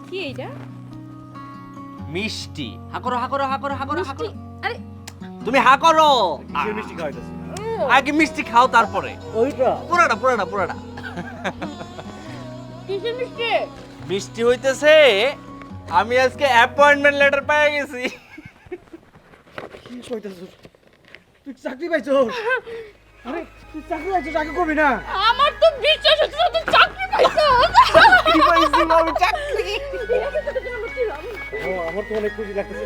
কি এইটা? মিষ্টি। হা করো হা করো হা করো হা করো হা করো। আরে তুমি হা করো। কিসের মিষ্টি খাওয়াইতেছ? আগে মিষ্টি খাও তারপরে। ওইটা পুরাটা পুরাটা পুরাটা। কিসের মিষ্টি? মিষ্টি হইতেছে আমি আজকে অ্যাপয়েন্টমেন্ট লেটার পেয়ে গেছি। কি কইতেছ? তুই চাকরি পাইছস? আরে তুই চাকরি পাইছস আগে কবি না। আমার তো বিশ্বাস হচ্ছে না তুই চাকরি পাইছো। কি পাইছি আমি চাকরি। ও আমার তো অনেক খুশি লাগতেছে।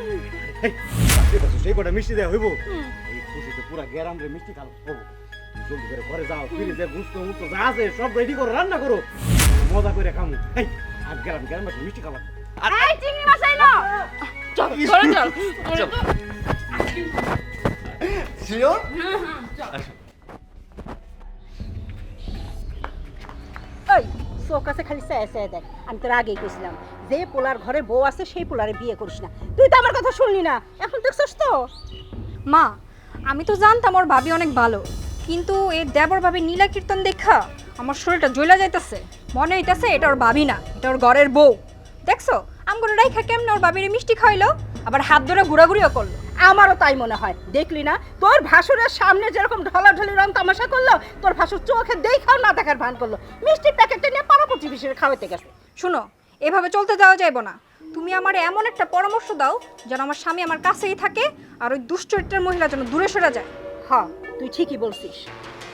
এই চাকরি পাইছস এই কটা মিষ্টি দেয়া হইব। এই খুশিতে পুরা গ্রাম রে মিষ্টি খাওয়া করব। তুই জলদি করে ঘরে যাও, ফ্রিজে গুস্ত মুস্ত যা আছে সব রেডি করে রান্না করো। মজা করে খামু। এই আর গ্রাম মিষ্টি খাওয়া। এই চিংড়ি মাছ আইলো। চল ঘরে চল। চল। শিওর? ওই চোখ আছে খালি চেয়ে চেয়ে দেখ। আমি তোর আগেই কইছিলাম যে পোলার ঘরে বউ আছে সেই পোলারে বিয়ে করিস না। তুই তো আমার কথা শুনলি না, এখন দেখছস তো। মা, আমি তো জানতাম ওর ভাবি অনেক ভালো, কিন্তু এই দেবর ভাবি নীলা কীর্তন দেখা আমার শরীরটা জ্বলা যাইতেছে। মনে হইতাছে এটা ওর ভাবি না, এটা ওর ঘরের বউ। দেখছো আমগুলো রাইখা কেমনে ওর ভাবির মিষ্টি খাইলো, আবার হাত ধরে ঘোরাঘুরিও করলো। আমারও তাই মনে হয়। দেখলি না তোর ভাসুরের সামনে যেরকম ঢলাঢলি রং তামাশা করলো, তোর ভাসুর চোখে দেখাও না দেখার ভান করলো। মিষ্টির প্যাকেটটা নিয়ে পাড়া প্রতিবেশীর খাওয়াতে গেছে। শুনো, এভাবে চলতে দেওয়া যাইব না। তুমি আমার এমন একটা পরামর্শ দাও যেন আমার স্বামী আমার কাছেই থাকে আর ওই দুশ্চরিত্রের মহিলা যেন দূরে সরে যায়। হ্যাঁ তুই ঠিকই বলছিস।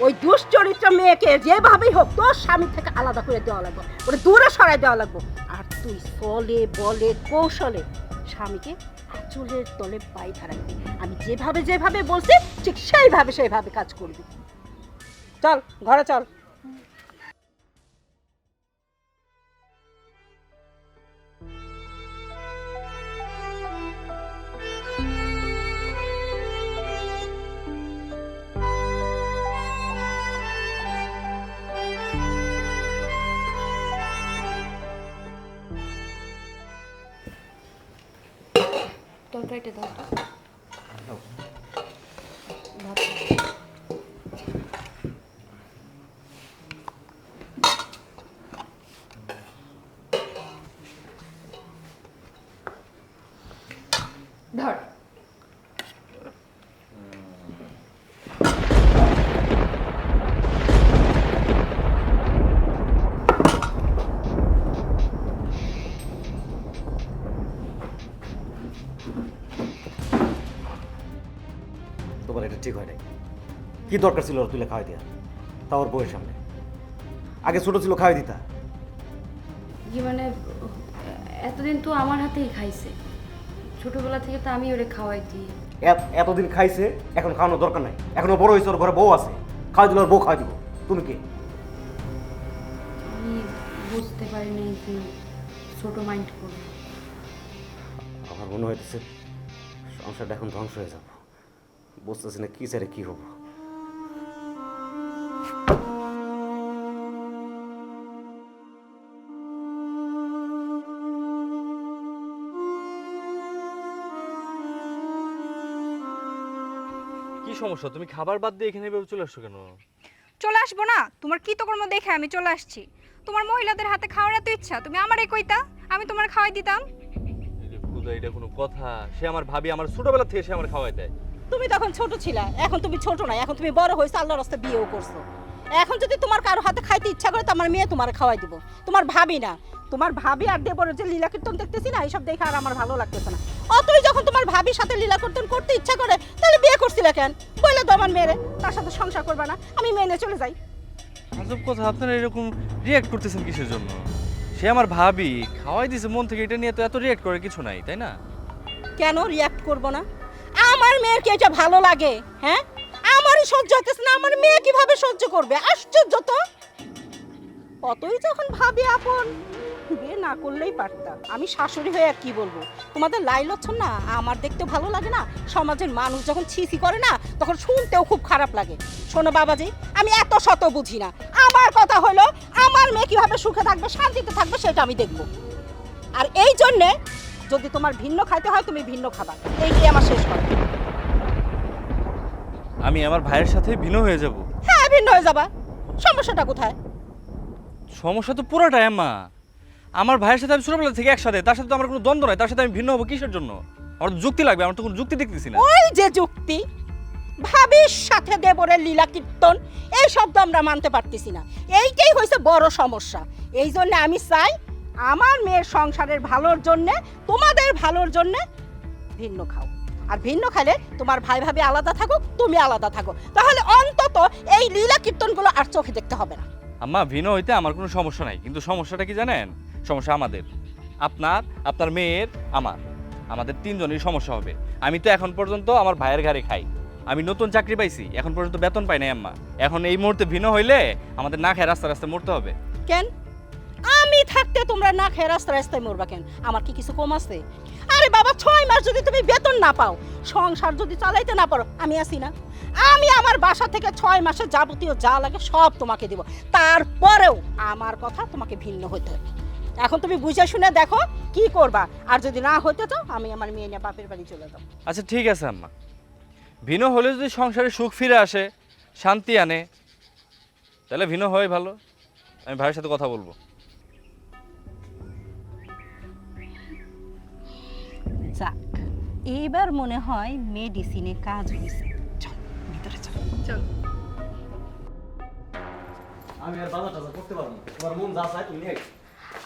ওই দুশ্চরিত্র মেয়েকে যেভাবেই হোক তোর স্বামী থেকে আলাদা করে দেওয়া লাগবে, ওটা দূরে সরাই দেওয়া লাগবে। আর তুই চলে বলে কৌশলে স্বামীকে আঁচলের তলে পাই রাখবি। আমি যেভাবে যেভাবে বলছি ঠিক সেইভাবে কাজ করবি। চল ঘরে চল। তরকারিটা দাও তো। ধর। তোমার এটা ঠিক হয় নাই। কি দরকার ছিল ওর তুলে খাওয়াই দেয়া, তা ওর বউয়ের সামনে? আগে ছোট ছিল খাওয়াই দিতা। কি মানে এতদিন তো আমার হাতেই খাইছে, ছোটবেলা থেকে তো আমি ওরে খাওয়াই দিই। এতদিন খাইছে, এখন খাওয়ানোর দরকার নাই। এখনো বড় হয়েছে, ওর ঘরে বউ আছে, খাওয়াই দিলে ওর বউ খাওয়াই দিব। তুমি কে? আমি বুঝতে পারি নাই যে ছোট মাইন্ড করবো। আমার মনে হইতেছে সংসারটা এখন ধ্বংস হয়ে যাবো। বুঝতেছি না কি ছেড়ে কি হবো। কি সমস্যা? তুমি খাবার বাদ দিয়ে এখানে এভাবে চলে আসছো কেন? চলে আসবো না? তোমার কৃতকর্ম দেখে আমি চলে আসছি। তোমার মহিলাদের হাতে খাওয়ার এত ইচ্ছা, তুমি আমারই কইতা, আমি তোমার খাওয়াই দিতাম। খুদা, এটা কোনো কথা? সে আমার ভাবি, আমার ছোটবেলা থেকে সে আমার খাওয়াই দেয়। তুমি তখন ছোট ছিলা, এখন তুমি ছোট না, এখন তুমি বড় হয়েছো, আল্লাহর রাস্তায় বিয়েও করছো। এখন যদি তোমার কারো হাতে খাইতে ইচ্ছা করে তো আমার মেয়ে তোমার খাওয়াই দিব। তোমার ভাবি না, তোমার ভাবি আর দেবরের যে লীলা কীর্তন দেখতেছি না, এইসব দেখে আর আমার ভালো লাগতেছে না। অতই যখন তোমার ভাবির সাথে লীলা কীর্তন করতে ইচ্ছা করে, তাহলে বিয়ে করছিলে কেন? বলে তো আমার মেয়েরে তার সাথে সংসার করবে না, আমি মেনে চলে যাই। আজব কথা, আপনারা এরকম রিয়াক্ট করতেছেন কিসের জন্য? সে আমার ভাবি, খাওয়াই দিছে মন থেকে, এটা নিয়ে তো এত রিয়াক্ট করার কিছু নাই, তাই না? কেন রিয়াক্ট করব না? আমার মেয়ের কি এটা ভালো লাগে? হ্যাঁ, আমারই সহ্য হতেছে না, আমার মেয়ে কিভাবে সহ্য করবে? আশ্চর্য তো। অতই যখন ভাবি আপন, বিয়ে না করলেই পারতাম। আমি শাশুড়ি হয়ে আর কি বলবো? তোমাদের লাই লক্ষণ না আমার দেখতে ভালো লাগে না? সমাজের মানুষ যখন ছিছি করে না, তখন শুনতেও খুব খারাপ লাগে। শোনো বাবাজি, আমি এত শত বুঝি না। আমার কথা হলো আমার মেয়ে কিভাবে সুখে থাকবে, শান্তিতে থাকবে, সেটা আমি দেখবো। আর এই জন্যে যদি তোমার ভিন্ন খাইতে হয় তুমি ভিন্ন খাবা, এইটাই আমার শেষ কথা। আমি আমার ভাইয়ের সাথে ভিন্ন হয়ে যাব? হ্যাঁ ভিন্ন হয়ে যাবা, সমস্যাটা কোথায়? সমস্যা তো পুরোটাই আম্মা। আমার ভাইয়ের সাথে আমি ছোটবেলা থেকে একসাথে, তার সাথে তো আমার কোনো দ্বন্দ্ব নাই, তার সাথে আমি ভিন্ন হবো কিসের জন্য? আমার তো যুক্তি লাগবে, আমার তো কোনো যুক্তি দেখতেছি না। ওই যে যুক্তি, ভাবির সাথে দেবরের লীলা কীর্তন, এই শব্দ আমরা মানতে পারতেছি না। এইটাই হয়েছে বড় সমস্যা। এই জন্য আমি চাই আমার মেয়ের সংসারের ভালোর জন্য, তোমাদের ভালোর জন্য ভিন্ন খাও। আর ভিন্ন খেলে তোমার ভাই ভাবি আলাদা থাকুক, তুমি আলাদা থাকো, তাহলে অন্তত এই লীলা কীর্তনগুলো আর চোখে দেখতে হবে না। আম্মা, ভিন্ন হইতে আমার কোনো সমস্যা নাই, কিন্তু সমস্যাটা কি জানেন? সমস্যা আমাদের, আপনার, আপনার মেয়ের, আমাদের তিনজনেরই সমস্যা হবে। আমি তো এখন পর্যন্ত আমার ভাইয়ের ঘাড়ে খাই, আমি নতুন চাকরি পাইছি, এখন পর্যন্ত বেতন পাই নাই আম্মা। এখন এই মুহূর্তে ভিন্ন হইলে আমাদের না খেয়ে রাস্তা রাস্তায় মরতে হবে। কেন আমি থাকতে তোমরা না খেয়ে রাস্তায় রাস্তায় মরবা কেন? আমার কি কিছু কম আছে? আরে বাবা, 6 মাস যদি তুমি বেতন না পাও, সংসার যদি চালাইতে না পারো, আমি আছি না। আমি আমার বাসা থেকে 6 মাসের যাবতীয় যা লাগে সব তোমাকে দিব, তারপরেও আমার কথা তোমাকে ভিন্ন হইতে হবে। এখন তুমি বুঝে শুনে দেখো কি করবা, আর যদি না হইতে চাও আমি আমার মেয়ে নিয়ে বাপের বাড়ি চলে যাবো। আচ্ছা ঠিক আছে আম্মা, ভিন্ন হলে যদি সংসারে সুখ ফিরে আসে, শান্তি আনে, তাহলে ভিন্ন হয় ভালো। আমি ভাইয়ের সাথে কথা বলবো। যাক, এইবার মনে হয় মেডিসিনে কাজ হয়েছে। চল ভিতরে চল। চল। আমি আর বাজার টাজার করতে পারবো না, তোমার মন যা চায় তুমি নিয়ে।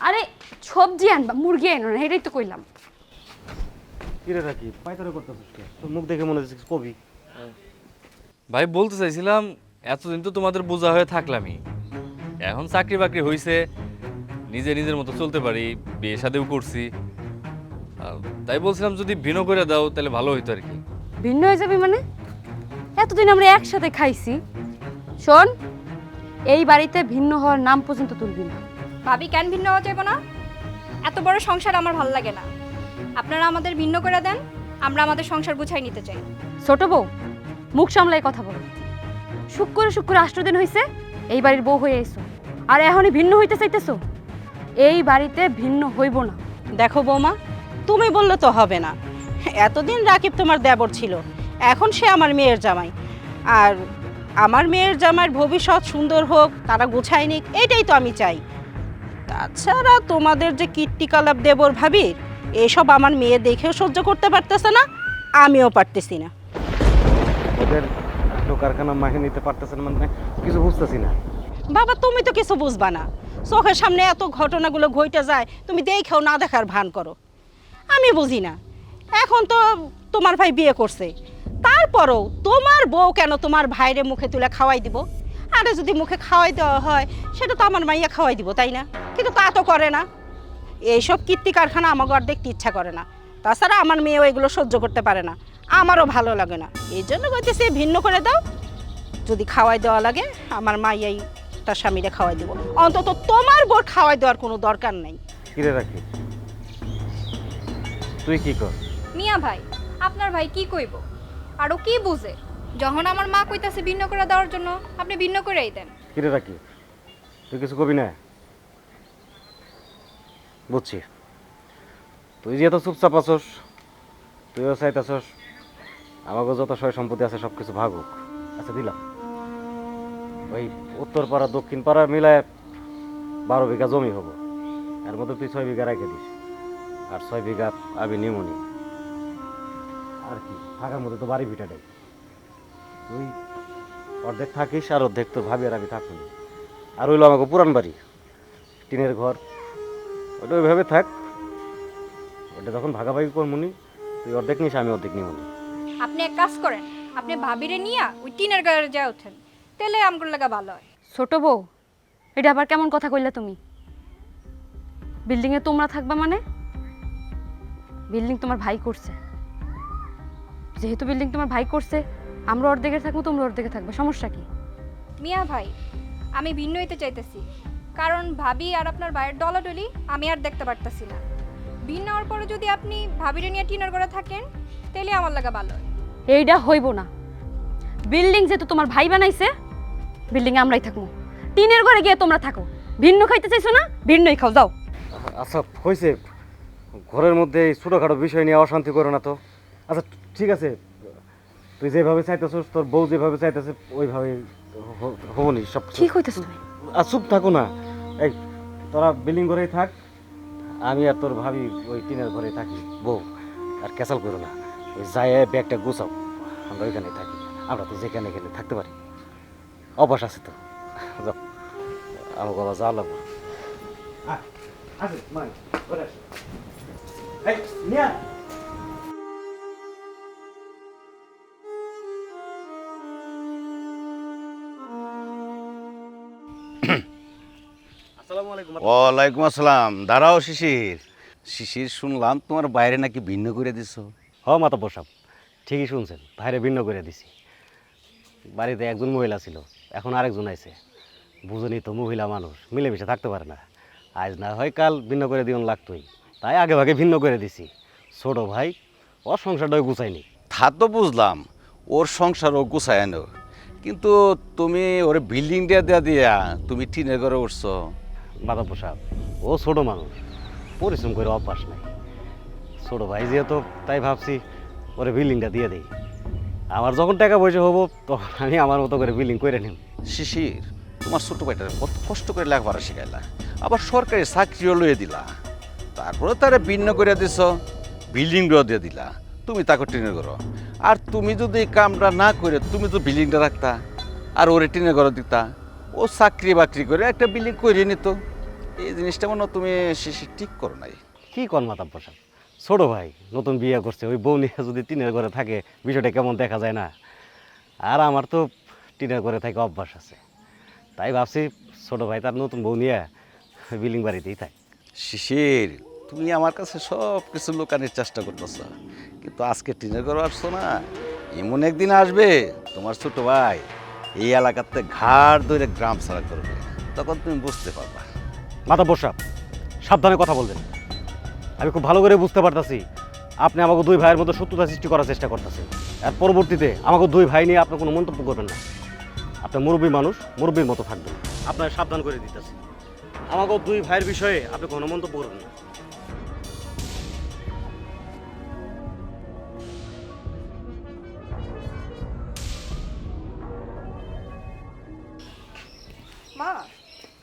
আরে সবজি আনবা, মুরগি আনো না, এটাই তো কইলাম। কিরে রাখি পাইতারে করতেছিস কে? তোর মুখ দেখে মনে হচ্ছে কবি। ভাই বলতে চাইছিলাম, এতদিন তো তোমাদের বোঝা হয়ে থাকলামই, এখন চাকরি বাকরি হয়েছে, নিজের মতো চলতে পারি, বিয়ে শাদিও করছি, তাই বলছিলাম যদি ভিন্ন করে দাও তাহলে ভালো হইতো আর কি। ভিন্ন হয়ে যাবি মানে? এতদিন আমরা একসাথে খাইছি। শোন, এই বাড়িতে ভিন্ন হওয়ার নাম পর্যন্ত তুলবি না। ভাবি কেন ভিন্ন হওয়া যাবে না? এত বড় সংসার আমার ভালো লাগে না। আপনারা আমাদের ভিন্ন করে দেন, আমরা আমাদের সংসার গুছাই নিতে চাই। ছোট বউ, মুখ সামলাই কথা বলো। শুক্র 8 দিন হয়েছে এই বাড়ির বউ হয়ে এসো, আর এখনই ভিন্ন হইতে চাইতেছো? এই বাড়িতে ভিন্ন হইব না। দেখো বৌমা, তুমি বললে তো হবে না। এতদিন রাকিব তোমার দেবর ছিল, এখন সে আমার মেয়ের জামাই, আর আমার মেয়ের জামাইয়ের ভবিষ্যৎ সুন্দর হোক, তারা গোছায় নিক, এটাই তো আমি চাই। তাছাড়া তোমাদের যে কীর্তিকলাপ দেবর ভাবির, এসব আমার মেয়ে দেখেও সহ্য করতে পারতেছে না, আমিও পারতেছি না। ওদের কারখানা মাহে নিতে পারতেছেন মানে কিছু বুঝতেছি না। বাবা, তুমি তো কিছু বুঝবা না, চোখের সামনে এত ঘটনাগুলো ঘটে যায়, তুমি দেখেও না দেখার ভান করো। আমি বুঝি না, এখন তো তোমার ভাই বিয়ে করছে, তারপরও তোমার বউ কেন তোমার ভাইরে মুখে তুলে খাওয়াই দিব? আরে যদি মুখে খাওয়াই দেওয়া হয় সেটা তো আমার মাইয়া খাওয়াই দিব, তাই না? কিন্তু তা তো করে না। এইসব কীর্তি কারখানা আমাকে আর দেখতে ইচ্ছা করে না। তাছাড়া আমার মেয়েও এগুলো সহ্য করতে পারে না, আমারও ভালো লাগে না। এই জন্য বলতেছি ভিন্ন করে দাও, যদি খাওয়াই দেওয়া লাগে আমার মাইয়াই তার স্বামীরে খাওয়াই দিব, অন্তত তোমার বোর খাওয়াই দেওয়ার কোনো দরকার নেই। কিরে রাখি তুই কি কর? মিয়া ভাই, আপনার ভাই কি কইব? আরও কি বুঝে? যখন আমার মা কইতাছে ভিন্ন করে দেওয়ার জন্য, আপনি ভিন্ন করেই দেন। কিরে রাখি তুই কিছু কবি না? বুঝছি, তুই যে এত চুপচাপ আছস, তুইও চাইতেছস আমাকে যত সয় সম্পত্তি আছে সব কিছু ভাগুক। আচ্ছা দিলাম, ওই উত্তর পাড়া দক্ষিণ পাড়া মিলায় 12 বিঘা জমি হবো, এর মধ্যে তুই 6 বিঘা রেখে দিস, আর 6 বিঘা আমি নিমনি। আর কি থাকার মধ্যে তো বাড়ি ভিটা দেয়, তুই অর্ধেক থাকিস আর অর্ধেক তো ভাবি আর আমি থাকুন। আর হইলো আমাকে পুরান বাড়ি, টিনের ঘর, ওটা ওইভাবে থাক, ওটা তখন ভাগাভাগি করমুনি, তুই অর্ধেক নিস আমি অর্ধেক নিমনি। আপনি এক কাজ করেন, আপনি ভাবিরে নিয়া ওই টিনের গায়ে যায় ওঠেন, তাহলে আমগুলো লাগা ভালো হয়। ছোট বউ, এটা আবার কেমন কথা কইলা তুমি? বিল্ডিংয়ে তোমরা থাকবা মানে? বিল্ডিং তোমার ভাই করছে, যেহেতু বিল্ডিং তোমার ভাই করছে, আমরা অর্ধেকে থাকবো, তোমরা অর্ধেকে থাকবে, সমস্যা কি? মিয়া ভাই, আমি ভিন্ন হইতে চাইতেছি, কারণ ভাবি আর আপনার ভাইয়ের ডলাডলি আমি আর দেখতে পারতাছি না। ভিন্ন হওয়ার পরে যদি আপনি ভাবিরে নিয়ে টিনের ঘরে থাকেন, তাহলে আমার লাগা ভালো হয়। এইটা হইব না। বিল্ডিং যেহেতু তোমার ভাই বানাইছে, বিল্ডিংয়ে আমরাই থাকবো, টিনের ঘরে গিয়ে তোমরা থাকো। ভিন্ন খাইতে চাইছো না, ভিন্নই খাও, যাও। আচ্ছা হয়েছে, ঘরের মধ্যে এই ছোটোখাটো বিষয় নিয়ে অশান্তি করো না তো। আচ্ছা ঠিক আছে, তুই যেভাবে চাইতেছিস, তোর বউ যেভাবে চাইতেছে ওইভাবে হবনি সব। কি কইতেছো তুমি? আর চুপ থাকো না, এই তোরা বিল্ডিং ঘরেই থাক, আমি আর তোর ভাবি ওই টিনের ঘরে থাকি। বউ আর ক্যাসাল করো না, ওই যায় ব্যাগটা গুছাও, আমরা ওইখানে থাকি। আমরা তো যেখানে গেলে থাকতে পারি, অভ্যাস আছে তো। যাও, আমার বাবা যা লাগবে। আসসালামু আলাইকুম। ওয়ালাইকুম আসসালাম। দাঁড়াও শিশির। শিশির, শুনলাম তোমার বাইরে নাকি ভিন্ন করে দিছো। হ মাতাব্বর সাহেব, ঠিকই শুনছেন, বাইরে ভিন্ন করে দিছি। বাড়িতে একজন মহিলা ছিল, এখন আরেকজন আইছে। বুঝনি তো, মহিলা মানুষ মিলেমিশে থাকতে পারে না। আজ না হয় কাল ভিন্ন করে দিন লাগতোই, তাই আগে ভাগে ভিন্ন করে দিছি। ছোট ভাই ওর সংসারটাও গুছায়নি। তা তো বুঝলাম, ওর সংসারও গুছায় আনো, কিন্তু তুমি ওর বিল্ডিং দেয়া দিয়া তুমি টিনের ঘরে উঠছো। মাতাব্বর সাহেব, ও ছোট মানুষ, পরিশ্রম করে অভ্যাস নাই। ছোট ভাই যেহেতু, তাই ভাবছি ওরে বিল্ডিংটা দিয়ে দেই। আমার যখন টাকা পয়সা হবো তখন আমি আমার মতো করে বিল্ডিং করে নিব। শিশির, তোমার ছোট ভাইটা কত কষ্ট করে লেখাপড়া শিখাইলা, আবার সরকারি চাকরিও লইয়ে দিলা, তারপরে তারা ভিন্ন করে দিছ, বিল্ডিংটাও দিয়ে দিলা, তুমি তাকে টিনের ঘর। আর তুমি যদি এই কামটা না করে তুমি তো বিল্ডিংটা রাখতা আর ওরে টিনের ঘর দিতা, ও চাকরি বাকরি করে একটা বিল্ডিং করে নিত। এই জিনিসটা মনে হয় তুমি শিশির ঠিক করো নাই। কি কর মাতাব্বর সাহেব, ছোট ভাই নতুন বিয়ে করছে, ওই বউ নিয়ে যদি টিনের ঘরে থাকে বিষয়টা কেমন দেখা যায় না। আর আমার তো টিনের ঘরে থাকে অভ্যাস আছে, তাই ভাবছি ছোট ভাই তার নতুন বউ নিয়ে বিল্ডিং বাড়িতেই থাকে। শিশির, তুমি আমার কাছে সব কিছু লুকানোর চেষ্টা করতেছ, কিন্তু আজকে টিনের ঘর আসছো না, এমন একদিন আসবে তোমার ছোট ভাই এই এলাকাতে ঘাড় ধরে গ্রাম ছাড়া করবে, তখন তুমি বুঝতে পারবা। মাতাব্বর সাহেব, সাবধানে কথা বলবেন। আমি খুব ভালো করে বুঝতে পারতাছি আপনি আমাকে দুই ভাইয়ের মধ্যে শত্রুতা সৃষ্টি করার চেষ্টা করতেছেন। আর পরবর্তীতে আমাকে দুই ভাই নিয়ে আপনি কোনো মন্তব্য করবেন না। আপনি মুরব্বী মানুষ, মুরব্বীর মতো থাকবেন। আপনার সাবধান করে দিতেছি, আমাকে দুই ভাইয়ের বিষয়ে আপনি কোনো মন্তব্য করবেন না। মা,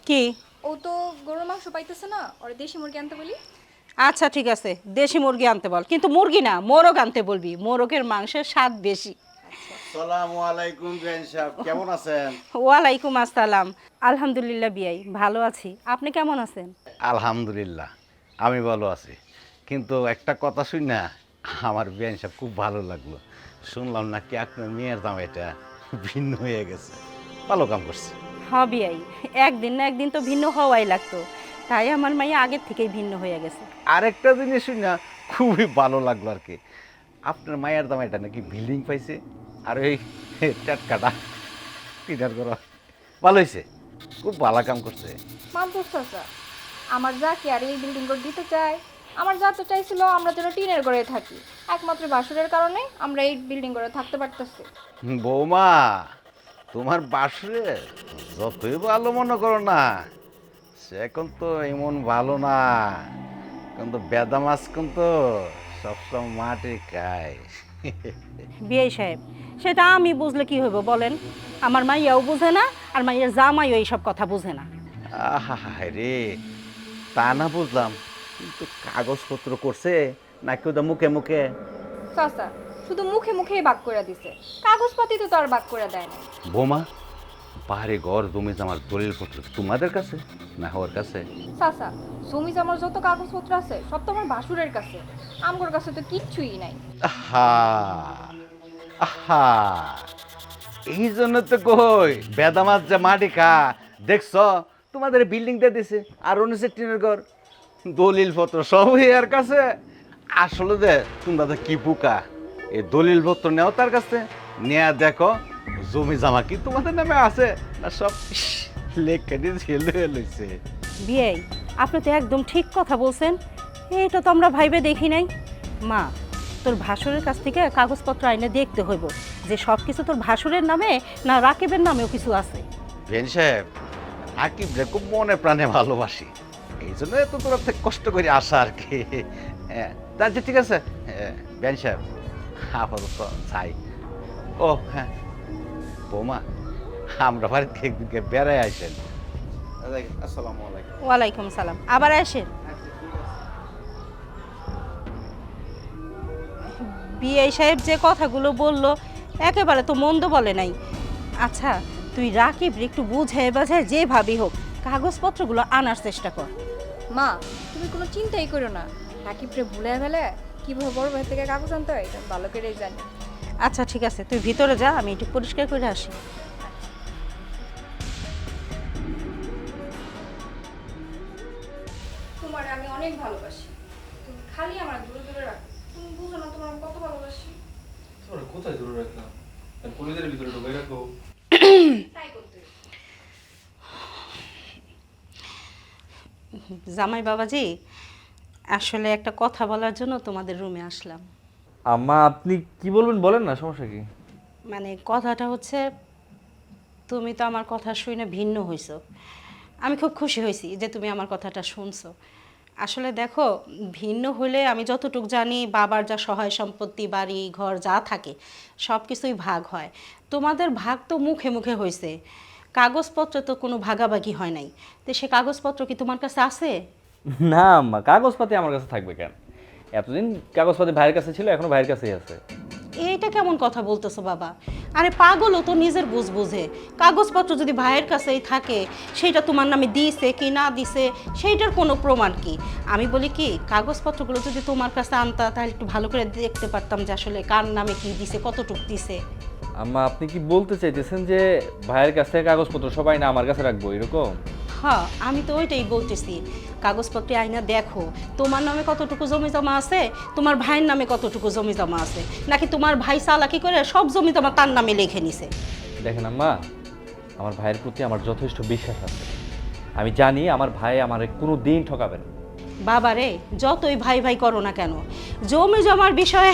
কি? ও তো গরুর মাংস পাইতেছে না, ওর দেশি মুরগি আনতে বলি। আচ্ছা ঠিক আছে, দেশি মুরগি আনতে বল, কিন্তু মুরগি না, মোরগ আনতে বলবি। মোরগের মাংসের স্বাদ বেশি। আসসালামু আলাইকুম বেন সাহেব, কেমন আছেন? ওয়ালাইকুম আসসালাম। আলহামদুলিল্লাহ বিয়াই, ভালো আছি। আপনি কেমন আছেন? আলহামদুলিল্লাহ, আমি ভালো আছি। কিন্তু একটা কথা শুন না, আমার বেন সাহেব খুব ভালো লাগলো। শুনলাম নাকি আপনার মেয়ের দাম এটা ভিন্ন হয়ে গেছে, ভালো কাম করছে। হ্যাঁ বিয়াই, একদিন না একদিন তো ভিন্ন হওয়াই লাগতো, তাই আমার মাইয়া আগের থেকেই ভিন্ন হয়ে গেছে। আরেকটা জিনিস শুন না, খুবই ভালো লাগলো আর কি, আপনার মায়ের দাম এটা নাকি বিল্ডিং পাইছে, আর ওই টাটকাটা টিনার করা ভালো হয়েছে, খুব ভালো কাম করছে। মানতেছ চাচা, আমার যা কি আর এই বিল্ডিং ঘর দিতে চায়। আমার যা তো চাইছিল আমরা যেন টিনের ঘরে থাকি, একমাত্র বাসুরের কারণে আমরা এই বিল্ডিং ঘরে থাকতে পারতেছি। বৌমা, তোমার বাসুরে যতই ভালো মনে করো না, সে এখন তো এমন ভালো না, কিন্তু বেদা মাছ কিন্তু সবসময় মাটি খায়। বিয়াই সাহেব, সেটা আমি বুঝলে কি হইব বলেন? আমার মাইয়াও বুঝে না, আর মাইয়ার জামাইও এইসব কথা বুঝে না। আহা রে, তা না বুঝলাম, কিন্তু কাগজপত্র করছে নাকি ওদের মুখে মুখে? চাচা শুধু মুখে মুখেই বাক করে দিছে, কাগজপাতি তো আর বাক করে দেয় না। বৌমা, বাড়ি ঘর জমি জামার দলিলপত্র তোমাদের কাছে না ওর কাছে? চাচা, জমি জমার যত কাগজপত্র আছে সব তো আমার বাসুরের কাছে, আমগোর কাছে তো কিচ্ছুই নাই। আহা আহা, এই জন্য তো কই বেদামাত যে মাটি খা, দেখছ তোমাদের বিল্ডিং দিয়ে দিছে, আর অনুসে টিনের ঘর, দলিল পত্র সবই এর কাছে। আসলে যে তোমরা তো কি বুকা, এই দলিল পত্র নেও তার কাছে, নেয়া দেখো জমি জামা কি তোমাদের নামে আছে না সব লেখা দিয়ে ছেলে লইছে। বিয়াই, আপনি তো একদম ঠিক কথা বলছেন, এইটা তো আমরা ভাইবে দেখি নাই। মা, তোর ভাসুরের কাছ থেকে কাগজপত্র আইনে দেখতে হইব যে সব কিছু তোর ভাসুরের নামে না রাকিবের নামেও কিছু আছে। বেন সাহেব, আকিবরে খুব মনে প্রাণে ভালোবাসি, এই জন্য এত তোর থেকে কষ্ট করে আসা আর কি। হ্যাঁ, তাহলে ঠিক আছে বেন সাহেব, আপাতত চাই। ও হ্যাঁ বৌমা, আমরা বাড়িতে একদিনকে বেড়াই আসেন। আসসালামু আলাইকুম। ওয়ালাইকুম সালাম, আবার আসেন। বিআই সাহেব যে কথাগুলো বললো একেবারে তো মন্দ বলে নাই। আচ্ছা তুই রাকিব একটু বুঝায় বাঝায় যেভাবেই হোক কাগজপত্রগুলো আনার চেষ্টা কর। মা তুমি কোনো চিন্তাই করো না, রাকিবরে ভুলে ফেলে কীভাবে বড় ভাই থেকে কাগজ আনতে হয় এটা ভালো করেই জানি। আচ্ছা ঠিক আছে, তুই ভিতরে যা, আমি একটু পরিষ্কার করে আসি। তোমার আমি অনেক ভালোবাসি, তুমি খালি আমার দূরে দূরে রাখো। তুমি বুঝো না তোমার আমি কত ভালোবাসি। তোরা কোথায় দূরে রাখলাম? কলিদের ভিতরে ঢুকে রাখো। তাই করতে জামাই বাবাজি, আসলে একটা কথা বলার জন্য তোমাদের রুমে আসলাম। আম্মা আপনি কি বলবেন বলেন না, সমস্যা কি? মানে কথাটা হচ্ছে, তুমি তো আমার কথা শুনে ভিন্ন হইছো। আমি খুব খুশি হয়েছি যে তুমি আমার কথাটা শুনছো। আসলে দেখো, ভিন্ন হলে আমি যতটুকু জানি বাবার যা সহায় সম্পত্তি বাড়ি ঘর যা থাকে সব কিছুই ভাগ হয়। তোমাদের ভাগ তো মুখে মুখে হয়েছে, কাগজপত্র তো কোনো ভাগাভাগি হয় নাই। তো সে কাগজপত্র কি তোমার কাছে আছে? না আম্মা, কাগজপাতি আমার কাছে থাকবে কেন? এতদিন কাগজপাতি ভাইয়ের কাছে ছিল, এখনো ভাইয়ের কাছেই আছে। এইটা কেমন কথা বলতেছো বাবা? আরে পাগলও তো নিজের বুঝ বুঝে। কাগজপত্র যদি ভাইয়ের কাছেই থাকে, সেইটা তোমার নামে দিয়েছে কি না দিছে সেইটার কোনো প্রমাণ কি? আমি বলি কি, কাগজপত্রগুলো যদি তোমার কাছে আনতা তাহলে একটু ভালো করে দেখতে পারতাম যে আসলে কার নামে কি দিছে, কতটুক দিছে। আম্মা আপনি কি বলতে চাইতেছেন যে ভাইয়ের কাছ থেকে কাগজপত্র সবাই না আমার কাছে রাখবো এরকম? হ্যাঁ, আমি তো ওইটাই বলতেছি। কাগজপত্রে আইনা দেখো তোমার নামে কতটুকু জমি জমা আছে, তোমার ভাইয়ের নামে কতটুকু জমি জমা আছে, নাকি তোমার ভাই চালাকি করে সব জমি জমা তার নামে লিখে নিছে। দেখেন আম্মা, আমার ভাইয়ের প্রতি আমার যথেষ্ট বিশ্বাস আছে। আমি জানি আমার ভাই আমার কোনো দিন ঠকাবে না। বাবারে, যতই ভাই ভাই করো না কেন, জমি জমার বিষয়ে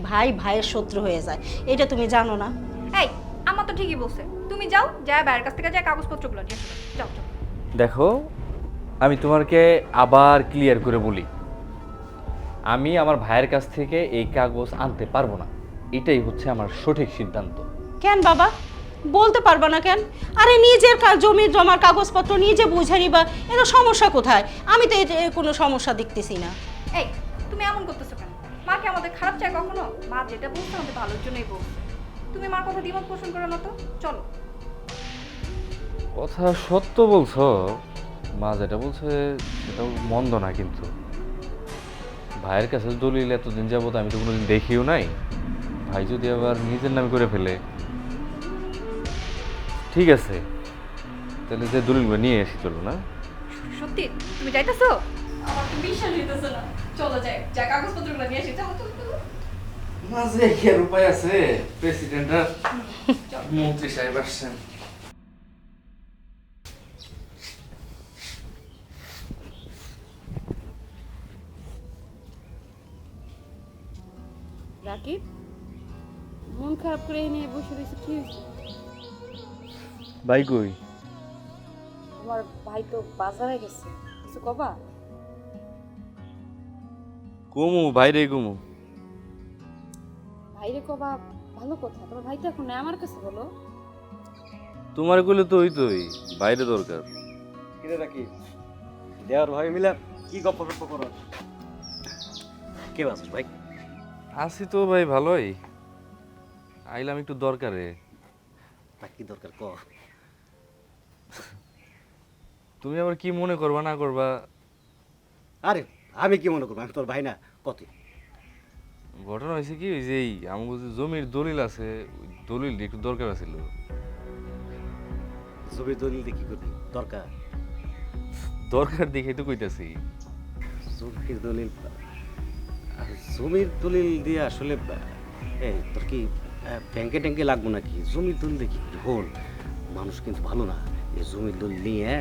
ভাই ভাইয়ের শত্রু হয়ে যায়, এটা তুমি জানো না? এই আমার তো ঠিকই বলছে, তুমি যাও যায় ভাইয়ের কাছ থেকে যায় কাগজপত্রগুলো নিয়ে আসো। যাও যাও। দেখো, আমি তোমাকে আবার ক্লিয়ার করে বলি, আমি আমার ভাইয়ের কাছ থেকে এই কাগজ আনতে পারবো না। এটাই হচ্ছে আমার সঠিক সিদ্ধান্ত। কেন বাবা বলতে পারবা না কেন? আরে নিজের জমি জমার কাগজপত্র নিজে বুঝে নিবা, এটা সমস্যা কোথায়? আমি তো এতে কোনো সমস্যা দেখতেছি না। এই তুমি এমন করতেছো কেন? মা কি আমাদের খারাপ চায় কখনো? মা যেটা বলছে আমাদের ভালোর জন্যই বলছে। তুমি মার কথা দ্বিমত পোষণ করো না তো, চলো। কথা সত্য বলছো, মা যেটা বলছে সেটাও মন্দ না, কিন্তু ভাইয়ের কাছে দলিল এতদিন যাবত আমি তো কোনোদিন দেখিও নাই। ভাই যদি আবার নিজের নামে করে ফেলে, ঠিক আছে তাহলে যে দলিলগুলো নিয়ে আসি, চলো না? সত্যি তুমি যাইতেছো? আমার তো বিশ্বাস হইতেছে না। চলো যাই, যা কাগজপত্রগুলো নিয়ে আসি। চলো চলো চলো। মাঝে কি আর উপায় আছে? প্রেসিডেন্ট আর মন্ত্রী সাহেব আসছেন। রাকিব, মন খারাপ করে নিয়ে বসে রয়েছে, কি হয়েছে? ভাই কই? আমার ভাই তো বাজারে গেছে, কিছু কবা? কুমু বাইরে কুমু। ভাইরে কবা ভালো কথা, তোমার ভাই তো এখন নেই আমার কাছে, বলো। তোমার গুলো তো ওই বাইরে দরকার। কিরে রাখি দেওয়ার ভাই মিলে কি গপ্প গপ্প করো? কে আছিস ভাই? আছি তো ভাই, ভালোই। আইলাম একটু দরকারে। তা কি দরকার ক? তুমি আবার কি মনে করবা না করবা? আরে আমি কি মনে করবো, আমি তোর ভাই না? কত ঘটনা হয়েছে কি, ওই যে আমার যে জমির দলিল আছে, ওই দলিল একটু দরকার ছিল। জমির দলিল দিয়ে কি করবি? দরকার দরকার দেখে তো কইতাছি। জমির দলিল, জমির দলিল দিয়ে আসলে এই তোর কি ব্যাংকে ট্যাঙ্কে লাগবো নাকি? জমির দলিল দিয়ে কি করবি? হল মানুষ কিন্তু ভালো না, এই জমির দলিল নিয়ে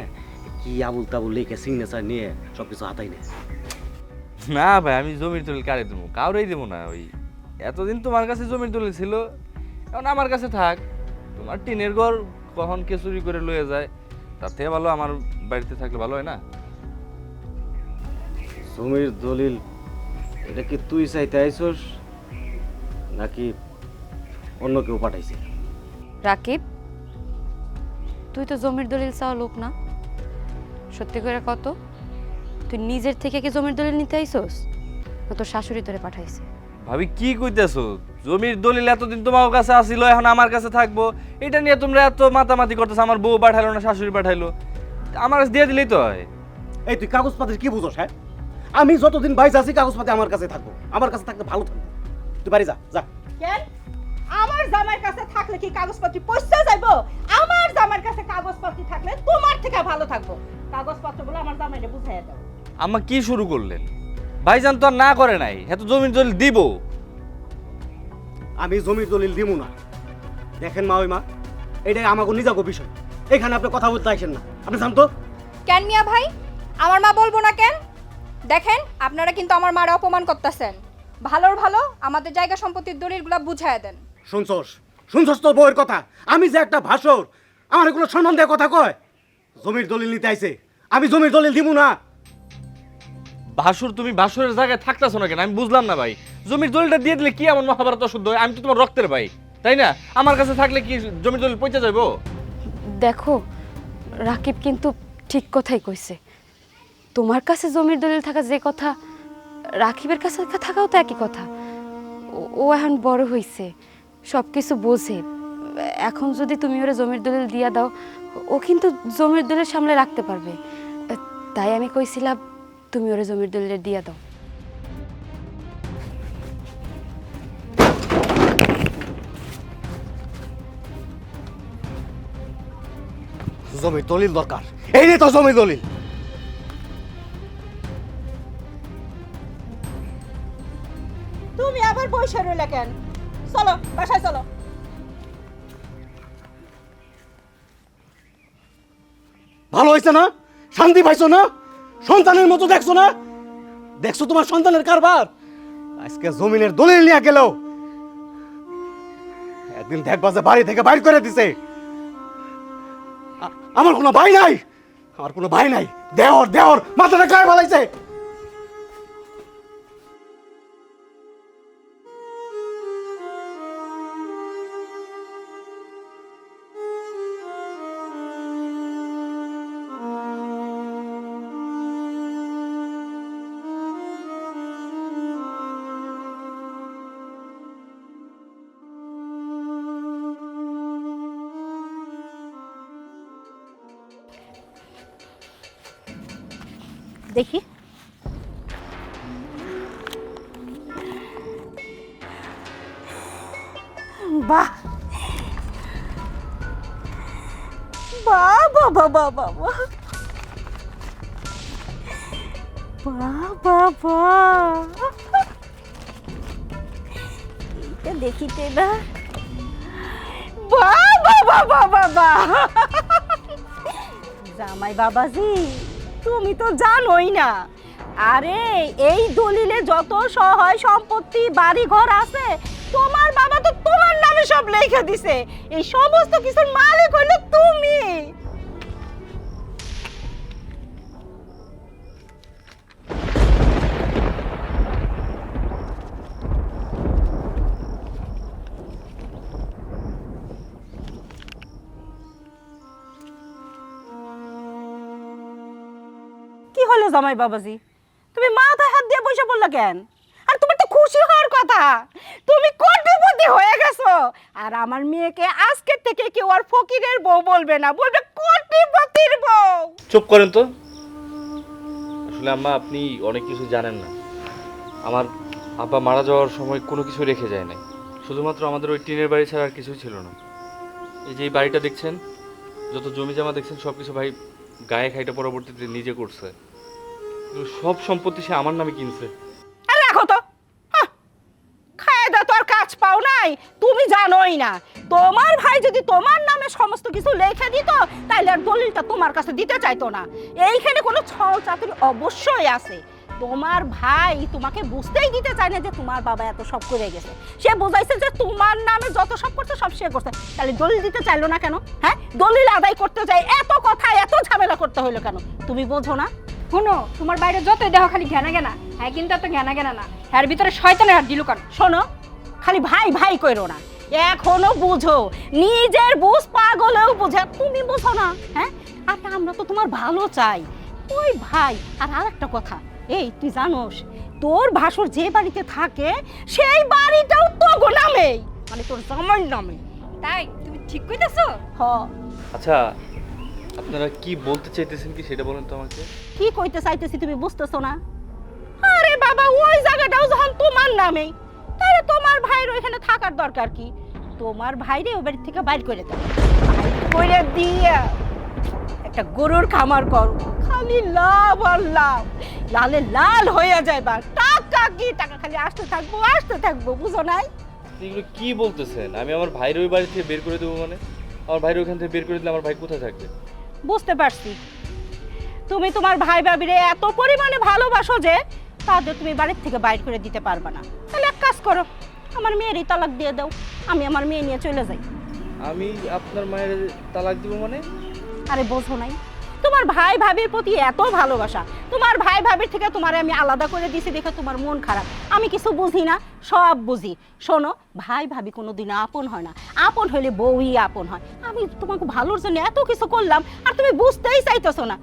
কি আবুল তাবুল লিখে সিগনেচার নিয়ে সব কিছু হাতাই নেয়। না ভাই, আমি জমির দলিল কারে দেবো? কাউরেই দেবো না। ওই এতদিন তোমার কাছে জমির দলিল ছিল, এখন আমার কাছে থাক। তোমার টিনের ঘর কখন কে চুরি করে লয়ে যায়, তার থেকে ভালো আমার বাড়িতে থাকলে ভালো হয় না? জমির দলিল এটা কি তুই চাইতে আইছস নাকি অন্য কেউ পাঠাইছে? রাকিব, তুই তো জমির দলিল চাওয়া লোক না, সত্যি করে কত, তুই নিজের থেকে কি জমির দলিল নিতে আইছস না তোর শাশুড়ি তোরে পাঠাইছে? ভাবি কি কইতেছো? জমির দলিল এতদিন তোমার কাছে আসিল, এখন আমার কাছে থাকবো, এটা নিয়ে তোমরা এত মাতামাতি করতেছো? আমার বউ পাঠাইলো না শাশুড়ি পাঠাইলো, আমার কাছে দিয়ে দিলেই তো হয়। এই তুই কাগজপাতির কি বুঝোস? হ্যাঁ, আমি যতদিন বাইরে আছি কাগজপাতি আমার কাছে থাকবো, আমার কাছে থাকতে ভালো থাকবো। তুই বাড়ি যা যা। কেন আমার জামাইয়ের কাছে থাকলে কি কাগজপত্র পয়সা যাইবো? আমার জামাইয়ের কাছে কাগজপত্র থাকলে তোমার থেকে ভালো থাকবো। কাগজপত্রগুলো আমার জামাইরে বুঝাইয়া দাও। আম্মা কি শুরু করলেন? ভাইজান তো আর না করে নাই, এত জমির দলিল দিব। আমি জমির দলিল দিব না। দেখেন মা, ওই মা, এটাই আমাকে নিজাগো বিষয়, এখানে আপনি কথা বলতে আসেন না। আপনি জানতো কেন মিয়া ভাই, আমার মা বলবো না কেন? দেখেন আপনারা কিন্তু আমার মার অপমান করতেছেন। ভালোর ভালো আমাদের জায়গা সম্পত্তির দলিলগুলো বুঝাইয়া দেন। শুনছস? শুনছস তোর বউয়ের কথা? আমি যে একটা ভাসর, আমার এগুলো সম্মান দেওয়ার কথা কয়। জমির দলিল নিতে আইছে, আমি জমির দলিল দিব না। ভাসুর, তুমি ভাসুরের জায়গায় থাকতেছো না কেন? আমি বুঝলাম না ভাই। জমির দলিলটা দিয়ে দিলে কি এমন মহাভারত অশুদ্ধ হয়? আমি তো তোমার রক্তের ভাই, তাই না? আমার কাছে থাকলে কি জমির দলিল পৌঁছে যাবো? দেখো, রাকিব কিন্তু ঠিক কথাই কইছে। তোমার কাছে জমির দলিল থাকা যে কথা, রাকিবের কাছে থাকাও তো একই কথা। ও এখন বড় হইছে, সব কিছু বোঝে। এখন যদি তুমি ওরে জমির দলিল দিয়া দাও, ও কিন্তু জমির দলিল সামলে রাখতে পারবে। তাই আমি কইছিলাম তুমি ওরে জমির দলিল দিয়া দাও। জমির দলিল দরকার, এই নে তো জমির দলিল। তুমি আবার বসে রইলে কেন? চলো বাসায় চলো। ভালো হয়েছে না? শান্তি পাইছো না? সন্তানের মতো দেখছো না? দেখছো তোমার সন্তানের কারবার? আজকে জমিনের দলিল নিয়ে গেল, একদিন দেখবা যে বাড়ি থেকে বাইর করে দিছে। আমার কোনো ভাই নাই, আমার কোনো ভাই নাই। দেওর দেওর মাথাটা গায়ে ফেলাইছে। দেখি বাহ, বাহ বাহ বাহ বাহ বাহ বাহ, বাহ বাহ। এইটা দেখিতে না, বাহ বাহ বাহ বাহ বাহ বাহ। জামাই বাবাজি, তুমি তো জানোই না, আরে এই দলিলে যত সহায় সম্পত্তি বাড়ি ঘর আছে তোমার বাবা তো তোমার নামে সব লেখা দিছে। এই সমস্ত কিছুর মালিক হইলো তুমি। কি হলো জামাই বাবাজি, তুমি মাথায় হাত দিয়ে বসে পড়লা কেন? আর তোমার তো খুশি হওয়ার কথা, তুমি কোটিপতি হয়ে গেছো। আর আমার মেয়েকে আজকে থেকে কেউ আর ফকিরের বউ বলবে না, বলবে কোটিপতির বউ। চুপ করেন তো। আসলে আম্মা, আপনি অনেক কিছু জানেন না। আমার আব্বা মারা যাওয়ার সময় কোনো কিছু রেখে যায় নাই, শুধুমাত্র আমাদের ওই টিনের বাড়ি ছাড়া আর কিছুই ছিল না। এই যে এই বাড়িটা দেখছেন, যত জমি জমা দেখছেন, সব কিছু ভাই গায়ে খাইটা পরবর্তীতে নিজে করছে। সব সম্পত্তি সে আমার নামে কিনছে। আর রাখো তো, খায় দা তো আর কাজ পাও নাই, তুমি জানোই না। তোমার ভাই যদি তোমার নামে সমস্ত কিছু লিখে দিত, তাহলে আর দলিলটা তোমার কাছে দিতে চাইতো না। এইখানে কোনো ছল চাতুরি অবশ্যই আছে। তোমার ভাই তোমাকে বুঝতেই দিতে চায় না যে তোমার বাবা এত সব করে গেছে। সে বোঝাইছে যে তোমার নামে যত সব করছে সব সে করছে, তাহলে দলিল দিতে চাইলো না কেন? হ্যাঁ, দলিল আদায় করতে চাই, এত কথা এত ঝামেলা করতে হইলো কেন? তুমি বোঝো না? শুনো, তোমার বাইরে যতই দেহ খালি ঘেনা ঘেনা, হ্যাঁ কিন্তু এত ঘেনা ঘেনা না, এর ভিতরে শয়তানের হাত দিল কেন? শোনো, খালি ভাই ভাই কইরো না, এখনো বুঝো, নিজের বুঝ পাগলেও বুঝে, তুমি বুঝো না? হ্যাঁ, আর আমরা তো তোমার ভালো চাই। ওই ভাই, আর আরেকটা কথা, এই তুই জানোস তোর ভাসুর যে বাড়িতে থাকে সেই বাড়িটাও তো নামে, মানে তোর জামাইর নামে। তাই তুমি ঠিক কইতাছো? হ, আচ্ছা আপনারা কি বলতে চাইতেছেন কি সেটা বলেন তো আমাকে। কি কইতে চাইতেছি তুমি বুঝতেছো না? আরে বাবা, ওই জায়গাটাও যখন তোমার নামে, তাহলে তোমার ভাইয়ের ওইখানে থাকার দরকার কি? তোমার ভাইরে ওই বাড়ি থেকে বাইর করে দাও, বাইর করে দিয়ে একটা গরুর খামার করো, খালি লাভ আর লাভ, লালে লাল হয়ে যায়। বা টাকা কি টাকা, খালি আসতে থাকবো, বুঝো নাই? এগুলো কি বলতেছেন? আমি আমার ভাইয়ের ওই বাড়ি থেকে বের করে দেবো মানে? আমার ভাইয়ের ওইখান থেকে বের করে দিলে আমার ভাই কোথায় থাকবে? বুঝতে পারছি, তুমি তোমার ভাই ভাবিরে এত পরিমাণে ভালোবাসো যে তাদের তুমি বাড়ির থেকে বাইর করে দিতে পারবে না। তাহলে এক কাজ করো, আমার মেয়েরই তালাক দিয়ে দাও, আমি আমার মেয়ে নিয়ে চলে যাই। আমি আপনার মায়ের তালাক দিব মানে? আরে বোঝো নাই, তোমার ভাই ভাবির প্রতি এত ভালোবাসা, তোমার ভাই ভাবির থেকে তোমারে আমি আলাদা করে দিছি দেখে তোমার মন খারাপ। আমি কিছু বুঝি না, সব বুঝি। শোনো, ভাই ভাবি কোনোদিন আপন হয় না, আপন হইলে বউই আপন হয়। আমি তোমাকে ভালোর জন্য এত কিছু করলাম আর তুমি বুঝতেই চাইতেছো না।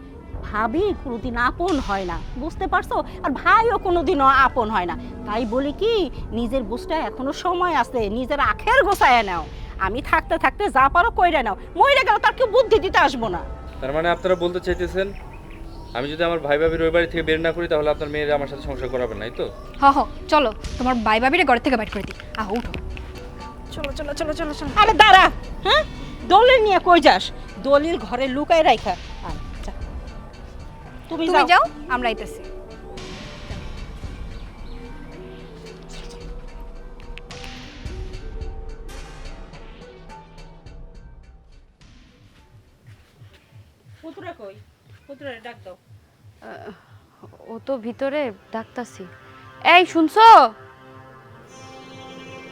ভাবি কোনোদিন আপন হয় না, বুঝতে পারছো? আর ভাইও কোনোদিনও আপন হয় না। তাই বলি কি, নিজের বুঝটা এখনো সময় আছে, নিজের আখের গোছায় নাও। আমি থাকতে থাকতে যা পারো কইরা নাও, মইরা গেল তার কেউ বুদ্ধি দিতে আসবো না। তার মানে আপনারা বলতে চাইতেছেন আমি যদি আমার ভাই ভাবির ওই বাড়ি থেকে বের না করি তাহলে আপনার মেয়েরা আমার সাথে সংসার করাবেন নাই তো? হ চলো, তোমার ভাই ভাবিরে ঘর থেকে বাইর করে দিই। উঠো, চলো চলো চলো চলো চলো। আরে দাঁড়া, হ্যাঁ, দলিল নিয়ে কই যাস? দলিল ঘরে লুকায় রাখা। তুমি তুমি যাও, আমরা আইতাছি। পুতুরা কই? পুতুরারে ডাক দাও। ও তো ভিতরে, ডাকতাছি। এই শুনছো?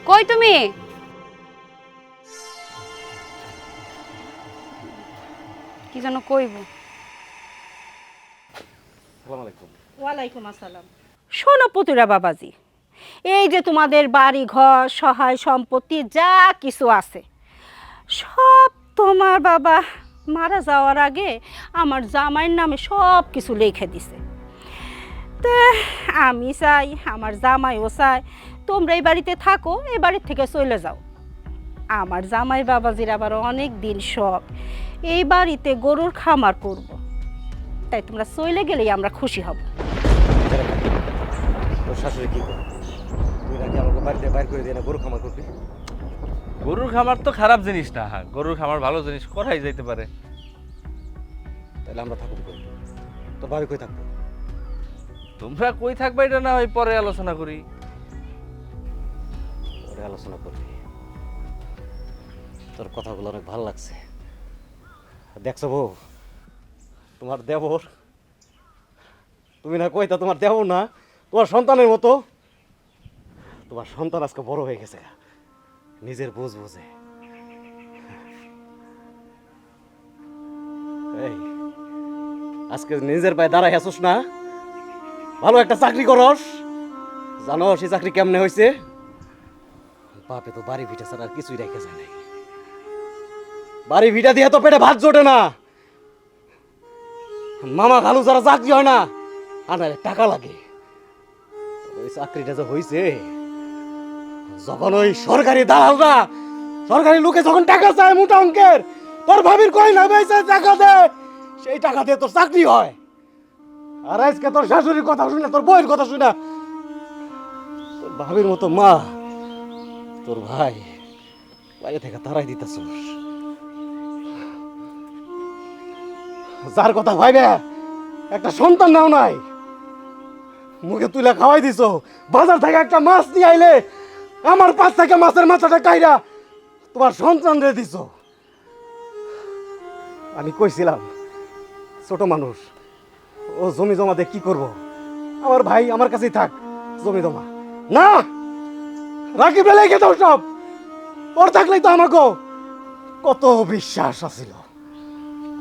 কই তুমি? কি যেন কইব। আসসালামু আলাইকুম। ওয়ালাইকুম আসসালাম। শোনো পুতুরা বাবাজি, এই যে তোমাদের বাড়ি ঘর সহায় সম্পত্তি যা কিছু আছে, সব তোমার বাবা মারা যাওয়ার আগে আমার জামাইয়ের নামে সব কিছু লিখে দিছে। তো আমি চাই, আমার জামাইও চাই তোমরা এই বাড়িতে থাকো, এই বাড়ির থেকে চলে যাও। আমার জামাই বাবাজির আবার অনেক দিন শখ এই বাড়িতে গরুর খামার করব, তাই তোমরা চলে গেলেই আমরা খুশি হব। তোর শাশুড়ি কি করে? তুই নাকি আমাকে বাড়িতে বাইর করে দিয়ে না গরু খামার করবি? গরুর খামার তো খারাপ জিনিস না, গরুর খামার ভালো জিনিস, করাই যাইতে পারে। তাহলে আমরা থাকবো কই? তোর ভাবি কই থাকবো? তোমরা কই থাকবে এটা না হয় পরে আলোচনা করি। পরে আলোচনা করবি। তোর কথাগুলো অনেক ভালো লাগছে। দেখছো বউ, তোমার দেবর, তুমি না কইতা তোমার দেবর না, তোমার সন্তানের মতো। তোমার সন্তান আজকে বড় হয়ে গেছে, নিজের বুঝ বুঝে। এই আজকে নিজের পায়ে দাঁড়াই আসুস না, ভালো একটা চাকরি করস। জানো সেই চাকরি কেমনে হয়েছে? বাপে তো বাড়ি ভিটা ছাড়া আর কিছুই রেখে যায় নাই। বাড়ি ভিটা দিয়ে তো পেটে ভাত জোটে না। মামা খালু যারা চাকরি হয় না, আনারে টাকা লাগে। ওই চাকরিটা যে হয়েছে, যখন ওই সরকারি দালালরা, সরকারি লোকে যখন টাকা চায় মোটা অঙ্কের, তোর ভাবির কই না বেঁচে টাকা দে, সেই টাকা দিয়ে তোর চাকরি হয়। আর আজকে তোর শাশুড়ির কথা শুনে, তোর বউয়ের কথা শুনে, তোর ভাবির মতো মা, তোর ভাই বাইরে থেকে তারাই দিতেছ। যার কথা ভাইবে একটা সন্তান নাও নাই, মুখে তুলে খাওয়াই দিছ। বাজার থেকে একটা মাছ নিয়ে আইলে আমার পাশ থেকে মাছের মাথাটা কাইরা তোমার সন্তান রে দিছ। আমি কইছিলাম ছোট মানুষ, ও জমি জমা দিয়ে কি করব, আমার ভাই আমার কাছেই থাক, জমি জমা না, রাখি বেলে খেতে সব ওর থাকলেই তো আমাকে কত বিশ্বাস আছিল।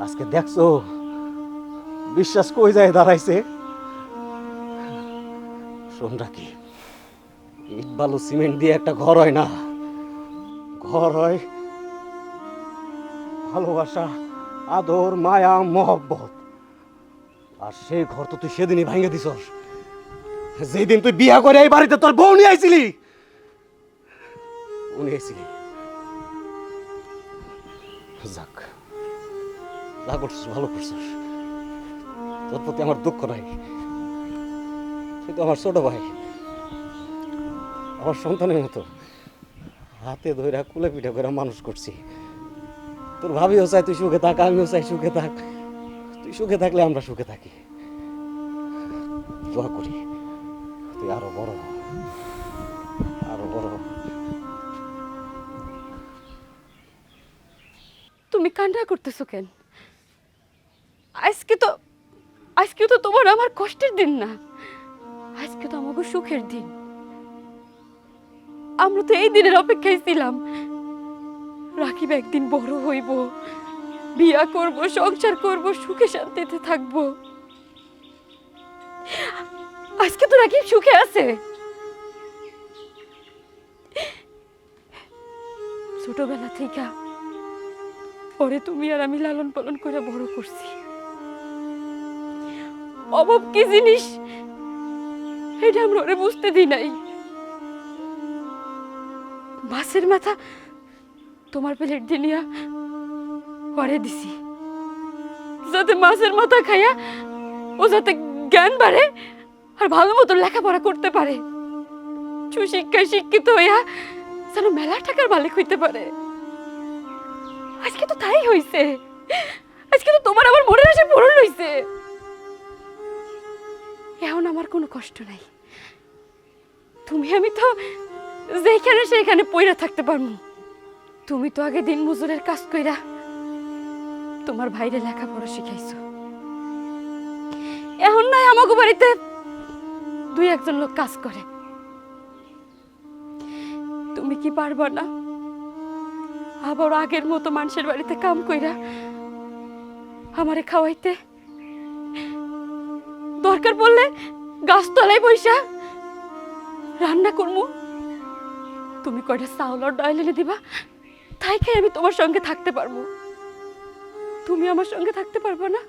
আজকে দেখছো বিশ্বাস কই যায় দাঁড়াইছে। শোন রাখি, ইট বালু সিমেন্ট দিয়ে একটা ঘর হয় না, ঘর হয় ভালোবাসা, আদর, মায়া, মহব্বত। আর সেই ঘর তো তুই সেদিনই ভাঙে দিছস। যেদিন তুই বিয়া করে এই বাড়িতে তোর বউ নিয়ে আইছিলি, উনি আইছিলি। যাক, যা করছিস ভালো করছিস, তোর প্রতি আমার দুঃখ নাই। তুই তো আমার ছোট ভাই, আমার সন্তানের মতো হাতে ধরে কুলে পিঠা করে মানুষ করছি। তোর ভাবিও চাই তুই সুখে থাক, আমিও চাই সুখে থাক। তুই সুখে থাকলে আমরা সুখে থাকি। দোয়া করি তুই আরো বড় হ, আরো বড় হ। তুমি কান্না করতেছো কেন? আজকে তো তোমার আমার কষ্টের দিন না, আজকে তো আমাকে সুখের দিন। আমরা তো এই দিনের অপেক্ষায় ছিলাম, রাকিব একদিন বড় হইব, বিয়া করব, সংসার করব, সুখে শান্তিতে থাকবো। আজকে তো রাকিব সুখে আছে। ছোটবেলা থেকে ওরে তুমি আর আমি লালন পালন করে বড় করছি। অভাব কি জিনিস এটা আমরা ওরে বুঝতে দিই নাই। মাছের মাথা তোমার প্লেট দিনিয়া পরে দিছি, যাতে মাছের মাথা খাইয়া ও যাতে জ্ঞান বাড়ে আর ভালো মতো লেখাপড়া করতে পারে, সুশিক্ষায় শিক্ষিত হইয়া যেন মেলা টাকার মালিক হইতে পারে। আজকে তো তাই হইছে, আজকে তো তোমার আমার মনের আশা পূরণ হইছে। এখন আমার কোনো কষ্ট নাই, তুমি আমি তো যেখানে সেখানে পইরা থাকতে পারবো। তুমি তো আগে দিন মজুরের কাজ কইরা তোমার ভাইরে লেখাপড়া শিখাইছো, এখন নাই আমাকে বাড়িতে দুই একজন লোক কাজ করে। তুমি কি পারবা না আবার আগের মতো মানুষের বাড়িতে কাম কইরা আমারে খাওয়াইতে? দরকার পড়লে গাছতলায় বইসা রান্না করবো, তুমি কয়টা চাউল আর ডাল এনে দিবা, তাই খেয়ে আমি তোমার সঙ্গে থাকতে পারবো। তুমি আমার সঙ্গে থাকতে পারবে না?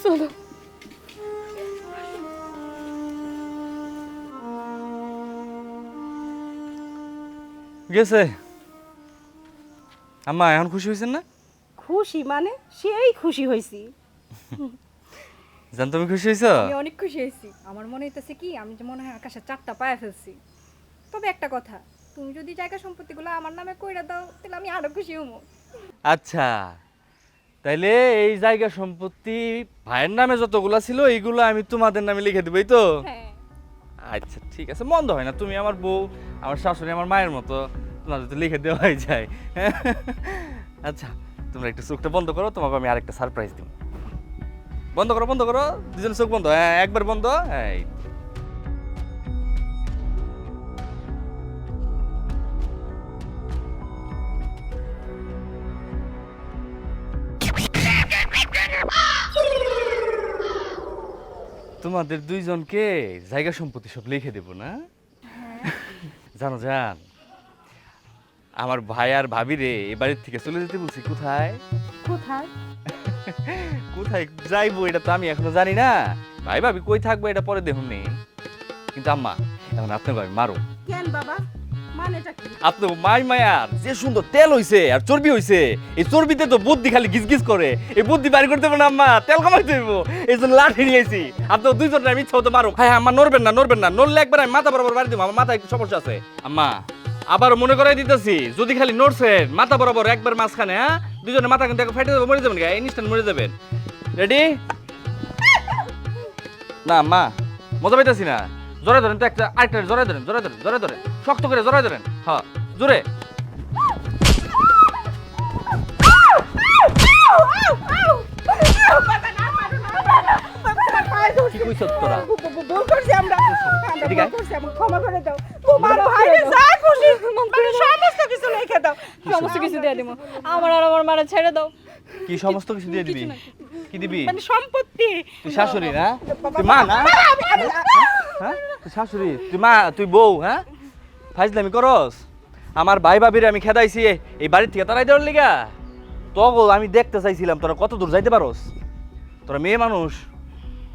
চলো। গেছে আম্মা, এখন খুশি হয়েছেন না? খুশি মানে সেই খুশি হয়েছি। জান তুমি খুশি হয়েছো? আমি অনেক খুশি হয়েছি। আমার মনে হইতেছে কি আমি যে মনে হয় আকাশে 4টা পায়ে ফেলছি। তবে একটা কথা, তুমি যদি জায়গা সম্পত্তিগুলো আমার নামে কইরা দাও তাহলে আমি আরো খুশি হবো। আচ্ছা, তাইলে এই জায়গা সম্পত্তি ভাইয়ের নামে যতগুলা ছিল এইগুলো আমি তোমাদের নামে লিখে দেবই তো? হ্যাঁ। আচ্ছা ঠিক আছে, মন্দ হয় না। তুমি আমার বউ, আমার শাশুড়ি আমার মায়ের মতো, তোমাদের তো লিখে দেওয়াই যায়। আচ্ছা তোমরা একটু চোখটা বন্ধ করো, তোমাকে আমি আরেকটা সারপ্রাইজ দিব। বন্ধ করো, বন্ধ করো, দুজন চোখ বন্ধ। হ্যাঁ একবার বন্ধ। এই তোমাদের দুইজনকে জায়গা সম্পত্তি সব লিখে দেব না? জানো জান, আমার ভাই আর ভাবি রে এ বাড়ির থেকে চলে যেতে বলছি। কোথায় কোথায় কোথায় যাইবো এটা তো আমি এখনো জানি না। ভাই ভাবি কই থাকবো এটা পরে দেখুন নেই। কিন্তু আম্মা এখন আপনাকে আমি মারো। কেন বাবা, মানেটা কি? আপনার মাই মায়ার যে সুন্দর তেল হইছে আর চর্বি হইছে, এই চর্বিতে তো বুদ্ধি খালি গিজগিজ করে। এই বুদ্ধি বাড়ি করতে পারবো না আম্মা, তেল কামাইতে হইব। এই জন্য লাঠি নিয়েছি। আপনার দুইজন আমি ইচ্ছা হতে মারো। হ্যাঁ আম্মা, নড়বেন না, নড়বেন না। নড়লে একবার আমি মাথা বরাবর বাড়ি দেবো। আমার মাথায় একটু সমস্যা আছে আম্মা। আবার মনে করাই দিতেছি, যদি খালি নড়ছেন মাথা বরাবর একবার মাঝখানে, হ্যাঁ দুজনে মাথা কিন্তু ফেটে দেবো, মরে যাবেন। ইনস্ট্যান্ট মরে যাবেন। রেডি? না আম্মা, মজা পাইতেছি না। জোরে ধরেন তো, একটা আরেকটা জোরে ধরেন, জোরে ধরেন, জোরে ধরেন, শক্ত করে জোরে ধরেন। হ্যাঁ জোরে। কি কইছ তোরা? ভুল করছি আমরা, এদিকে আয়। ভুল করছি, আমাকে ক্ষমা করে দাও। তোমার ভাইরে যা খুশি মানে সমস্ত কিছু লিখে দাও। সমস্ত কিছু দিয়ে দিব। আমার আর আমার মারা ছেড়ে দাও। কি সমস্ত কিছু দিয়ে দিবি? কি দিবি? মানে সম্পত্তি। তুই শাশুড়ি না? তুই মা না? হ্যাঁ তুই শাশুড়ি, তুই মা, তুই বউ। হ্যাঁ ফাইজলামি করস? আমার ভাই ভাবিরে আমি খেদাইছি এই বাড়ির থেকে তারাই দেওয়ার লিগা? তগো আমি দেখতে চাইছিলাম তোরা কত দূর যাইতে পারোস। তোরা মেয়ে মানুষ,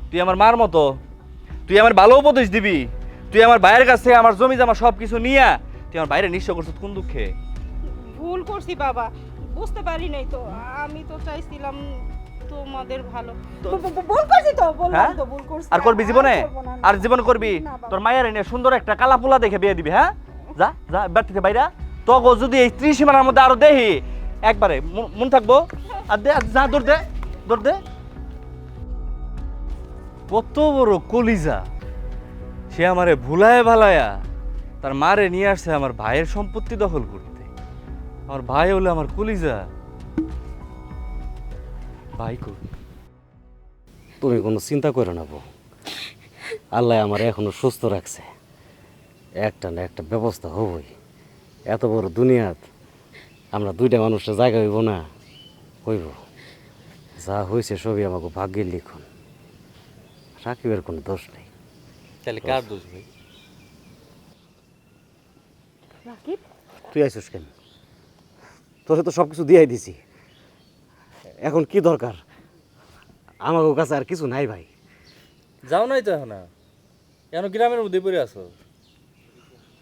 তুই আমার মার মতো, তুই আমার ভালো উপদেশ দিবি, তুই আমার ভাইয়ের কাছে আমার জমি জমা সব কিছু নিয়া তুই আমার বাইরে নিঃস্ব করছিস কোন দুঃখে? ভুল করছি বাবা, বুঝতে পারি নাই তো, আমি তো চাইছিলাম তোমাদের ভালো। ভুল করছি তো, বললাম হ্যাঁ? তো ভুল করছি। আর করবি জীবনে? করবো না, না। আর জীবন করবি? না বাবা। তোর মায়ের এনে সুন্দর একটা কালা পোলা দেখে বিয়ে দিবি, হ্যাঁ? যা যা এবার থেকে বাইরা। তগো যদি এই ত্রিসীমানার মধ্যে আরো দেহি একবারে মন থাকবো। আর দে, আর যা দৌড় দে, দৌড় দে। কত বড় কলিজা, সে আমারে ভুলায় ভালায়া তার মারে নিয়ে আসছে আমার ভাইয়ের সম্পত্তি দখল করতে। আমার ভাই হলো আমার কলিজা। ভাই কই? তুমি কোনো চিন্তা করো না বউ, আল্লাহ আমার এখনো সুস্থ রাখছে, একটা না একটা ব্যবস্থা হবই। এত বড় দুনিয়াত আমরা দুইটা মানুষের জায়গা হইব না? হইব। যা হয়েছে সবই আমাকে ভাগ্যের লিখন, রাকিবের কোনো দোষ নেই। তাহলে কার দোষ ভাই? রাকিব, তুই আইসিস কেন? তোরে তো সব কিছু দিয়াই দিছি, এখন কি দরকার? আমার কাছে আর কিছু নাই ভাই। যাও নাই তো এখন, এখন গ্রামের মধ্যে পড়ে আছো,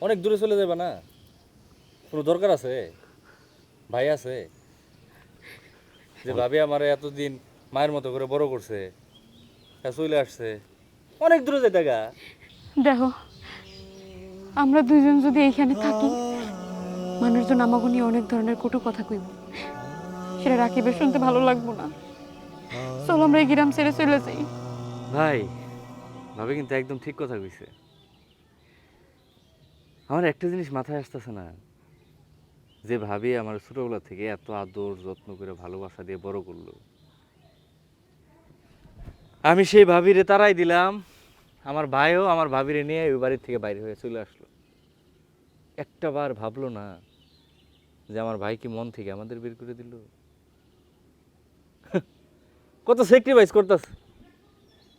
অনেক দূরে চলে যাবে না? কোনো দরকার আছে? ভাই আছে যে ভাবি আমার এতদিন মায়ের মতো করে বড় করছে, চলে আসছে, অনেক দূরে যেতে গা। দেখো, আমরা দুইজন যদি এইখানে থাকি, মানুষজন আমাকে নিয়ে অনেক ধরনের কটু কথা কইব, সেটা রাকিবের শুনতে ভালো লাগবো না। চলো আমরা এই গ্রাম ছেড়ে চলে যাই। ভাই, ভাবি কিন্তু একদম ঠিক কথা কইছে। আমার একটা জিনিস মাথায় আসতেছে না, যে ভাবি আমার ছোটবেলা থেকে এত আদর যত্ন করে ভালোবাসা দিয়ে বড় করলো, আমি সেই ভাবিরে তারাই দিলাম, আমার ভাইও আমার ভাবিরে নিয়ে ওই বাড়ির থেকে বাইরে হয়ে চলে আসলো। একটা বার ভাবলো না যে আমার ভাই কি মন থেকে আমাদের বের করে দিল? কত স্যাক্রিফাইস করতেছে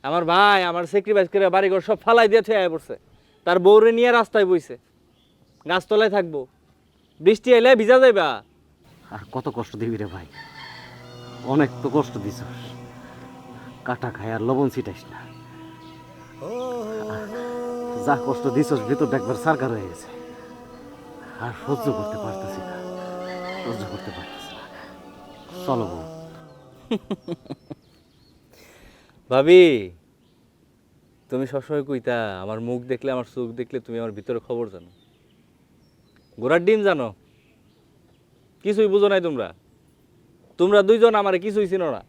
আমার ভাই, আমার স্যাক্রিফাইস করে বাড়িঘর সব ফালাই দিয়ে থয়ে পড়ছে, তার বউরে নিয়ে রাস্তায় বইছে, গাছতলায় থাকবো, বৃষ্টি এলে ভিজা যাইবা। আর কত কষ্ট দিবি রে ভাই, অনেক তো কষ্ট দিছ, কাটা খায় আর লবণ ছিটাইস না। যা কষ্ট দিছস ভিতরটা একবার সারকার হয়ে গেছে, আর সহ্য করতে পারতেছি না, সহ্য করতে পারতেছি না। চলো বউ। ভাবি, তুমি সবসময় কইতা আমার মুখ দেখলে, আমার চোখ দেখলে তুমি আমার ভিতরে খবর জানো, ঘোড়ার ডিম জানো, কিছুই বুঝো নাই তোমরা। তোমরা দুইজন আমার কিছুই চিনো না।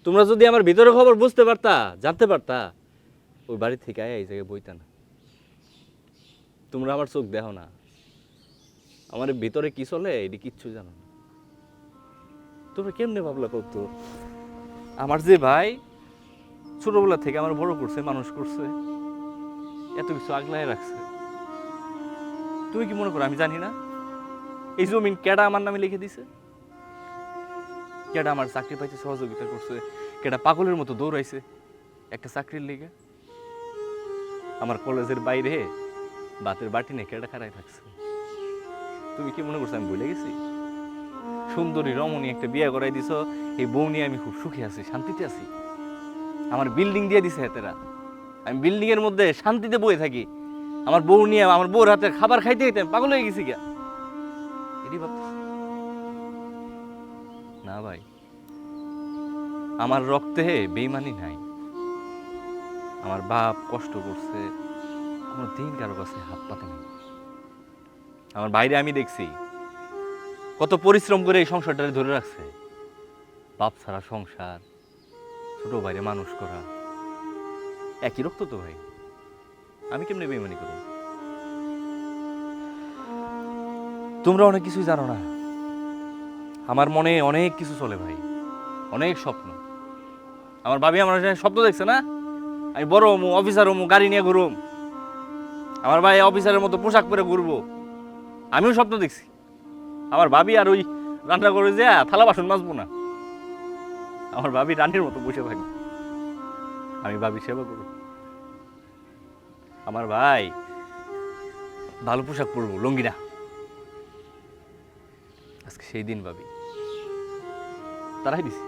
তোমরা যদি আমার ভিতরে খবর বুঝতে পারতা, জানতে পারতা, ওই বাড়ি থেকে আয় এই জায়গায় বইতা না। তোমরা আমার চোখ দেখো না, আমার ভিতরে কি চলে এটি কিচ্ছু জানো না। তোমরা কেমনে ভাবলা কত? আমার যে ভাই ছোটবেলা থেকে আমার বড় করছে, মানুষ করছে, এত কিছু আগলায় রাখছে, তুমি কি মনে করো আমি জানি না? এই জমিন কেডা আমার নামে লিখে দিছে, কেডা আমার চাকরি পাইতে সহযোগিতা করছে, কেডা পাগলের মতো দৌড়াইছে একটা চাকরির লেগে, আমার কলেজের বাইরে বাতের বাটি নিয়ে কেডা খাড়াই থাকছে। তুমি কি মনে করছো আমি ভুলে গেছি? সুন্দরী রমণী একটা বিয়ে করাই দিছ, এই বউ নিয়ে আমি খুব সুখে আছি, শান্তিতে আছি। আমার বিল্ডিং দিয়ে দিছে হেতেরা, আমি বিল্ডিং এর মধ্যে শান্তিতে বয়ে থাকি, আমার বউ নিয়ে আমার বউর হাতে খাবার খাইতে খাইতে আমি পাগল হয়ে গেছি গিয়া। এটি ভাবতেছি না ভাই, আমার রক্তে বেইমানি নাই। আমার বাপ কষ্ট করছে, কোনো দিন কারো কাছে হাত পাতে নাই। আমার বাইরে আমি দেখছি কত পরিশ্রম করে এই সংসারটারে ধরে রাখছে। বাপ ছাড়া সংসার, ছোট ভাইরে মানুষ করা, একই রক্ত তো ভাই, আমি কেমনে বেইমানি করব? তোমরা অনেক কিছুই জানো না। আমার মনে অনেক কিছু চলে ভাই, অনেক স্বপ্ন। আমার ভাবি আমার স্বপ্ন দেখছে না আমি বড় হমু, অফিসার হমু, গাড়ি নিয়ে ঘুরুম, আমার ভাই অফিসারের মতো পোশাক পরে ঘুরবো। আমিও স্বপ্ন দেখছি আমার ভাবি আর ওই রান্না করে যে থালা বাসন মাজবো না, আমার ভাবি রানীর মতো বসে থাকবে, আমি ভাবি সেবা করব। আমার ভাই ভালো পোশাক পরবো, লুঙ্গি না। আজকে সেই দিন ভাবি, তারাই দিছি।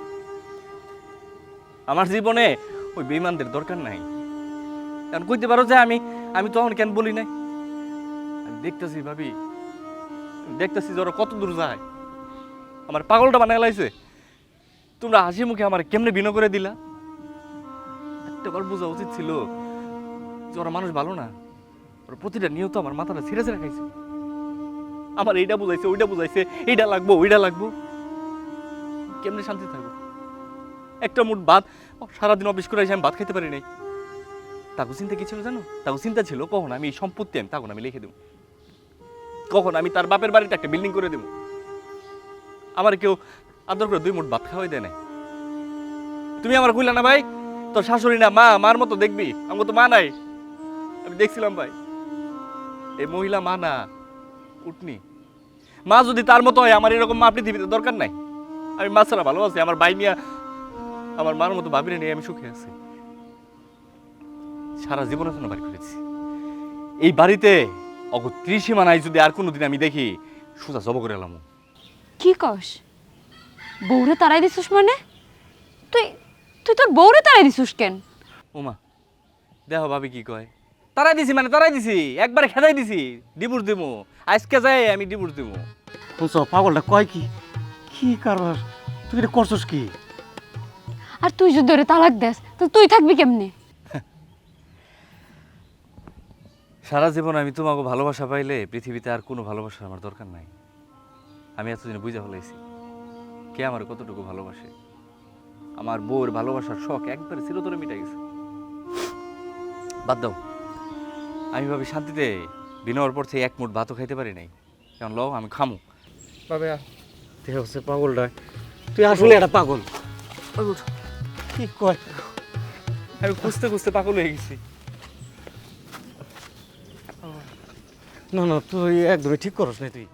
আমার জীবনে ওই বেঈমানদের দরকার নাই। কারণ কইতে পারো যে আমি তখন কেন বলি নাই? আমি দেখতেছি ভাবি, দেখতেছি যে ওরা কত দূর যায়। আমার পাগলটা বানায় লাইছে। তোমরা হাসি মুখে আমার কেমনে বিনো করে দিলা। একটাবার বোঝা উচিত ছিল যে ওরা মানুষ ভালো না। ওরা প্রতিটা নিয়ত আমার মাথাটা ছিঁড়ে ছিঁড়ে খাইছে। আমার এইটা বুঝাইছে, ওইটা বুঝাইছে, এইটা লাগবো, ওইটা লাগবো। কেমনে শান্তি থাকবো? একটা মুঠ ভাত সারাদিন অফিস করে এসে আমি ভাত খেতে পারি নাই। তাকে চিন্তা কি ছিল জানো? তাকে চিন্তা ছিল কখন আমি এই সম্পত্তি তখন আমি লিখে দেবো, কখন আমি তার বাপের বাড়িতে একটা বিল্ডিং করে দেবো। আমার কেউ আদর করে 2 মুঠ ভাত খাওয়াই দেয় নাই। তুমি আমার কইলা না ভাই তোর শাশুড়ি না মা, মার মতো দেখবি, আমার তো মা নাই। আমি দেখছিলাম ভাই, এই মহিলা মা না, উঠনি। মা যদি তার মতো হয়, আমার এরকম মা পৃথিবীতে দরকার নাই। আমি মা ছাড়া ভালো আছি। আমার ভাই নিয়ে আমার মার মতো ভাবিরে নিয়ে আমি সুখে আছি। সারা জীবনের জন্য বাড়ি করেছি এই বাড়িতে। অগ ত্রিসীমানায় যদি আর কোনোদিন আমি দেখি, সোজা জব করে এলাম। কি কস? বউরে তাড়াই দিছিস মানে? তুই তুই তোর বউরে তাড়াই দিছিস কেন? ওমা দেখো ভাবি কি কয়। তারাই দিছি মানে তারাই দিছি, একবারে খেদাই দিছি। ডিভোর্স দিমু আজকে, যাই আমি ডিভোর্স দিমু। শুনছ পাগলটা কয় কি? কি কারবার তুই এটা করছস কি? আর তুই যদি ওরে তালাক দেস তো তুই থাকবি কেমনে? সারা জীবন আমি তোমাকে ভালোবাসা পাইলে পৃথিবীতে আর কোনো ভালোবাসার আমার দরকার নাই। আমি এতদিন বুঝে ফেলাইছি কে আমার কতটুকু ভালোবাসে। আমার বউর ভালোবাসার শখ একবারে চিরতরে মিটে গেছে। বাদ দাও, আমি ভাবি শান্তিতে বিনয়ের পর থেকে 1 মুঠ ভাতও খাইতে পারি নাই। কারণ লও আমি খামু। বাবা তুই হচ্ছে পাগলটা, তুই আসলে একটা পাগল। কি কয়? আমি খুঁজতে খুঁজতে পাগল হয়ে গেছি। না না তুই একদমই ঠিক করস না তুই।